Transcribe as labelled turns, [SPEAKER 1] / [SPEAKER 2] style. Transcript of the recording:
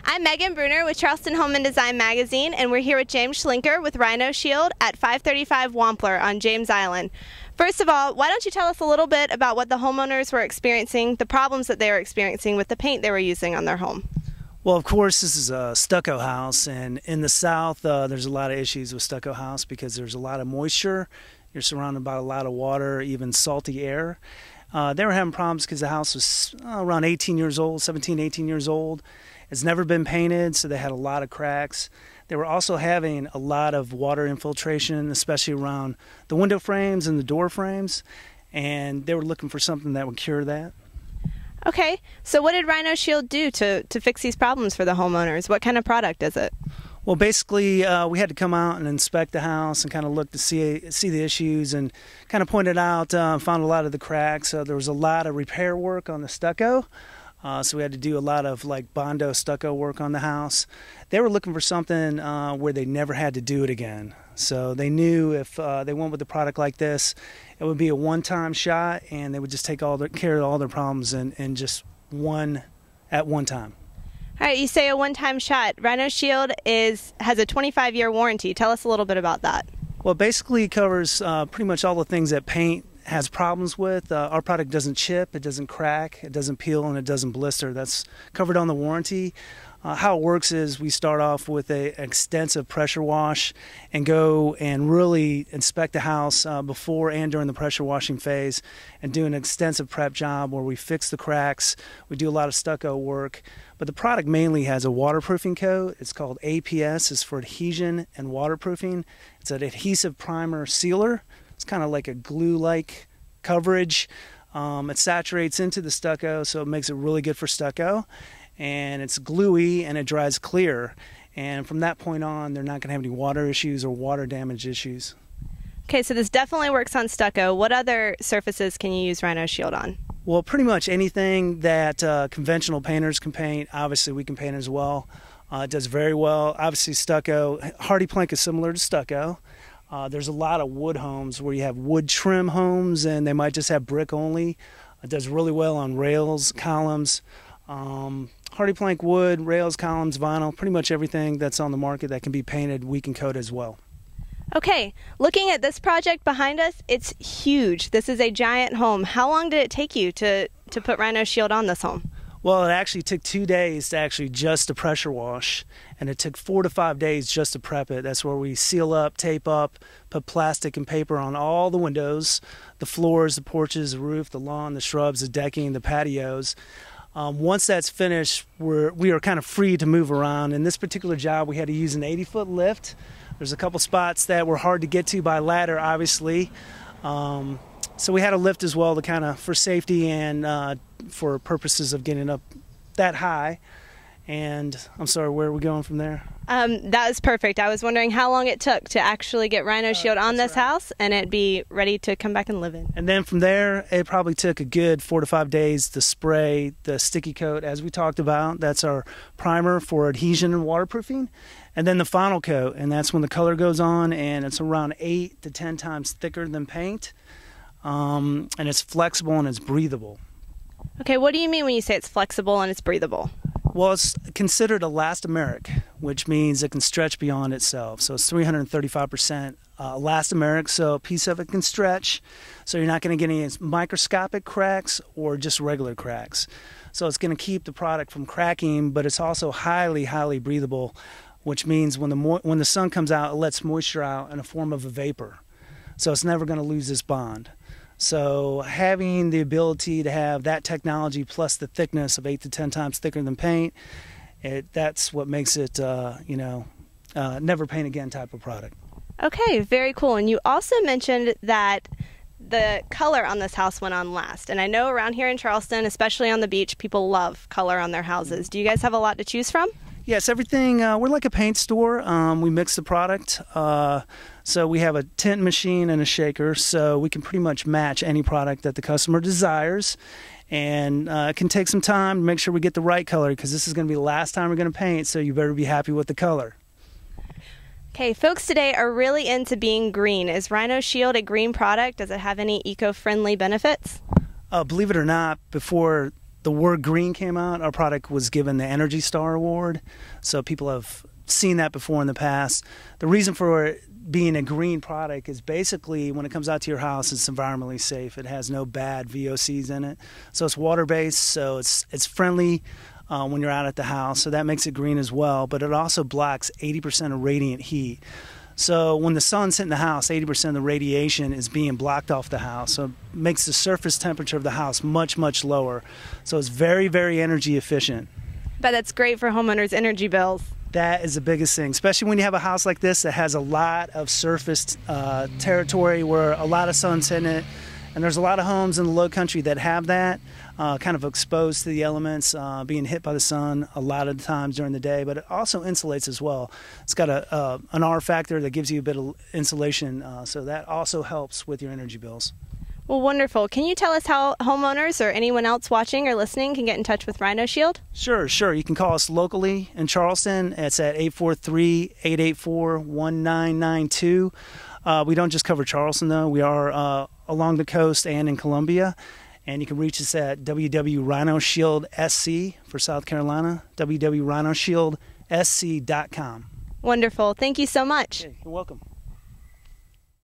[SPEAKER 1] I'm Megan Bruner with Charleston Home and Design Magazine, and we're here with James Shlenker with Rhino Shield at 535 Wampler on James Island. First of all, why don't you tell us a little bit about what the homeowners were experiencing, the problems that they were experiencing with the paint they were using on their home?
[SPEAKER 2] Well, of course, this is a stucco house, and in the South, there's a lot of issues with stucco house because there's a lot of moisture. You're surrounded by a lot of water, even salty air. They were having problems because the house was around 18 years old, 17, 18 years old. It's never been painted, so they had a lot of cracks. They were also having a lot of water infiltration, especially around the window frames and the door frames, and they were looking for something that would cure that.
[SPEAKER 1] Okay, so what did Rhino Shield do to fix these problems for the homeowners? What kind of product is it?
[SPEAKER 2] Well, basically, we had to come out and inspect the house and kind of look to see the issues and kind of pointed out, found a lot of the cracks. There was a lot of repair work on the stucco. So we had to do a lot of like Bondo stucco work on the house. They were looking for something where they never had to do it again. So they knew if they went with a product like this, it would be a one-time shot, and they would just take care of all their problems in just at one time.
[SPEAKER 1] All right, you say a one-time shot. Rhino Shield has a 25-year warranty. Tell us a little bit about that.
[SPEAKER 2] Well, it basically covers pretty much all the things that paint has problems with. Our product doesn't chip, it doesn't crack, it doesn't peel, and it doesn't blister. That's covered on the warranty. How it works is we start off with an extensive pressure wash and go and really inspect the house before and during the pressure washing phase and do an extensive prep job where we fix the cracks. We do a lot of stucco work, but the product mainly has a waterproofing coat. It's called APS. It's for adhesion and waterproofing. It's an adhesive primer sealer. It's kind of like a glue-like coverage. It saturates into the stucco, so it makes it really good for stucco. And it's gluey and it dries clear. And from that point on, they're not going to have any water issues or water damage issues.
[SPEAKER 1] Okay, so this definitely works on stucco. What other surfaces can you use Rhino Shield on?
[SPEAKER 2] Well, pretty much anything that conventional painters can paint. Obviously, we can paint as well. It does very well. Obviously, stucco, hardy plank is similar to stucco. There's a lot of wood homes where you have wood trim homes and they might just have brick only. It does really well on rails, columns, hardy plank wood, rails, columns, vinyl, pretty much everything that's on the market that can be painted, we can coat as well.
[SPEAKER 1] Okay, looking at this project behind us, it's huge. This is a giant home. How long did it take you to put Rhino Shield on this home?
[SPEAKER 2] Well, it actually took 2 days to just to pressure wash, and it took 4 to 5 days just to prep it. That's where we seal up, tape up, put plastic and paper on all the windows, the floors, the porches, the roof, the lawn, the shrubs, the decking, the patios. Once that's finished, we are kind of free to move around. In this particular job, we had to use an 80-foot lift. There's a couple spots that were hard to get to by ladder, obviously. So we had a lift as well to kind of for safety and for purposes of getting up that high. And I'm sorry, where are we going from there?
[SPEAKER 1] That was perfect. I was wondering how long it took to actually get Rhino Shield on this house and it be ready to come back and live in.
[SPEAKER 2] And then from there, it probably took a good 4 to 5 days to spray the sticky coat, as we talked about. That's our primer for adhesion and waterproofing. And then the final coat, and that's when the color goes on, and it's around 8 to 10 times thicker than paint. And it's flexible and it's breathable.
[SPEAKER 1] Okay, what do you mean when you say it's flexible and it's breathable?
[SPEAKER 2] Well, it's considered elastomeric, which means it can stretch beyond itself. So it's 335% elastomeric, so a piece of it can stretch. So you're not going to get any microscopic cracks or just regular cracks. So it's going to keep the product from cracking, but it's also highly, highly breathable, which means when the sun comes out, it lets moisture out in a form of a vapor. So it's never going to lose its bond. So having the ability to have that technology plus the thickness of 8 to 10 times thicker than paint, that's what makes it, never paint again type of product.
[SPEAKER 1] Okay, very cool. And you also mentioned that the color on this house went on last. And I know around here in Charleston, especially on the beach, people love color on their houses. Do you guys have a lot to choose from?
[SPEAKER 2] Yes, everything. We're like a paint store. We mix the product. So we have a tint machine and a shaker, so we can pretty much match any product that the customer desires. And it can take some time to make sure we get the right color because this is going to be the last time we're going to paint, so you better be happy with the color.
[SPEAKER 1] Okay, folks today are really into being green. Is Rhino Shield a green product? Does it have any eco-friendly benefits?
[SPEAKER 2] Believe it or not, before the word green came out, our product was given the Energy Star Award. So people have seen that before in the past. The reason for it being a green product is basically when it comes out to your house, it's environmentally safe. It has no bad VOCs in it. So it's water-based, so it's friendly when you're out at the house. So that makes it green as well. But it also blocks 80% of radiant heat. So when the sun's hitting the house, 80% of the radiation is being blocked off the house. So it makes the surface temperature of the house much, much lower. So it's very, very energy efficient.
[SPEAKER 1] But that's great for homeowners' energy bills.
[SPEAKER 2] That is the biggest thing, especially when you have a house like this that has a lot of surface territory where a lot of sun's hitting it. And there's a lot of homes in the low country that have that, kind of exposed to the elements, being hit by the sun a lot of the times during the day, but it also insulates as well. It's got an R factor that gives you a bit of insulation, so that also helps with your energy bills.
[SPEAKER 1] Well, wonderful. Can you tell us how homeowners or anyone else watching or listening can get in touch with Rhino Shield?
[SPEAKER 2] Sure. You can call us locally in Charleston. It's at 843-884-1992. We don't just cover Charleston, though. We are along the coast and in Columbia. And you can reach us at www.rhinoshieldsc for South Carolina, www.rhinoshieldsc.com.
[SPEAKER 1] Wonderful. Thank you so much.
[SPEAKER 2] Hey, you're welcome.